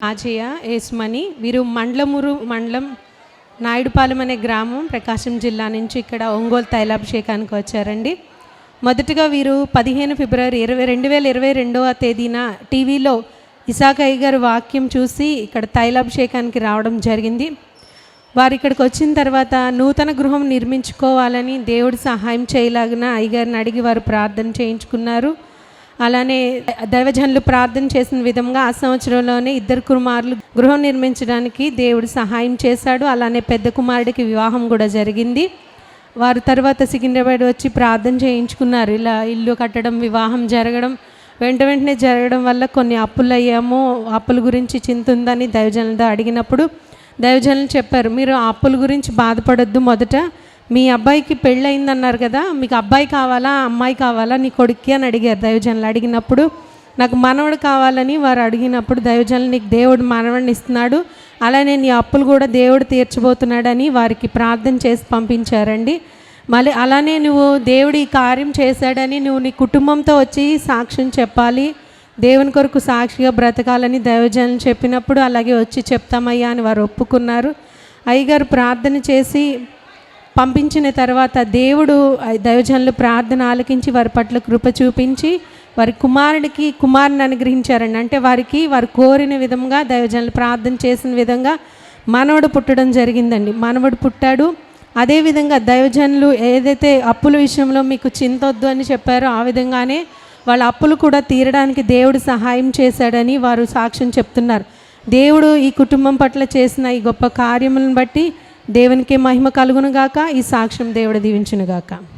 ఆజయ్య ఏసుమణి. వీరు మండలమూరు మండలం నాయుడుపాలెం అనే గ్రామం, ప్రకాశం జిల్లా నుంచి ఇక్కడ ఒంగోలు తైలాభిషేకానికి వచ్చారండి. మొదటగా వీరు 15 ఫిబ్రవరి 2022వ తేదీన టీవీలో ఇసాక్ అయ్య గారి వాక్యం చూసి ఇక్కడ తైలాభిషేకానికి రావడం జరిగింది. వారు ఇక్కడికి వచ్చిన తర్వాత నూతన గృహం నిర్మించుకోవాలని దేవుడు సహాయం చేయలాగిన అయ్యగారిని అడిగి వారు ప్రార్థన చేయించుకున్నారు. అలానే దైవజనులు ప్రార్థన చేసిన విధంగా ఆ సంవత్సరంలోనే 2 కుమారులు గృహం నిర్మించడానికి దేవుడు సహాయం చేశాడు. అలానే పెద్ద కుమారుడికి వివాహం కూడా జరిగింది. వారు తర్వాత సికింద్రాబాద్ వచ్చి ప్రార్థన చేయించుకున్నారు. ఇలా ఇల్లు కట్టడం, వివాహం జరగడం వెంటనే జరగడం వల్ల కొన్ని అప్పులు అయ్యాము, అప్పుల గురించి చింత ఉందని దైవజనులతో అడిగినప్పుడు దైవజనులు చెప్పారు, మీరు ఆ అప్పుల గురించి బాధపడొద్దు, మొదట మీ అబ్బాయికి పెళ్ళయిందన్నారు కదా, మీకు అబ్బాయి కావాలా అమ్మాయి కావాలా నీ కొడుక్కి అని అడిగారు దైవజనులు. అడిగినప్పుడు నాకు మనవడు కావాలని వారు అడిగినప్పుడు దైవజనులు నీకు దేవుడు మనవడిని ఇస్తున్నాడు, అలానే నీ అప్పులు కూడా దేవుడు తీర్చబోతున్నాడని వారికి ప్రార్థన చేసి పంపించారండి. మళ్ళీ అలానే నువ్వు దేవుడు ఈ కార్యం చేశాడని నువ్వు నీ కుటుంబంతో వచ్చి సాక్ష్యం చెప్పాలి, దేవుని కొరకు సాక్షిగా బ్రతకాలని దైవజనులు చెప్పినప్పుడు అలాగే వచ్చి చెప్తామయ్యా అని వారు ఒప్పుకున్నారు. అయ్యగారు ప్రార్థన చేసి పంపించిన తర్వాత దేవుడు దైవజనులు ప్రార్థన ఆలకించి వారి పట్ల కృప చూపించి వారి కుమారుని అనుగ్రహించారండి. అంటే వారు కోరిన విధంగా దైవజనులు ప్రార్థన చేసిన విధంగా మనవడు పుట్టడం జరిగిందండి. మనవడు పుట్టాడు. అదేవిధంగా దైవజనులు ఏదైతే అప్పుల విషయంలో మీకు చింతొద్దు అని చెప్పారో ఆ విధంగానే వాళ్ళ అప్పులు కూడా తీరడానికి దేవుడు సహాయం చేశాడని వారు సాక్ష్యం చెప్తున్నారు. దేవుడు ఈ కుటుంబం పట్ల చేసిన ఈ గొప్ప కార్యములను బట్టి దేవునికి మహిమ కలుగునుగాక. ఈ సాక్ష్యం దేవుడు దీవించునుగాక.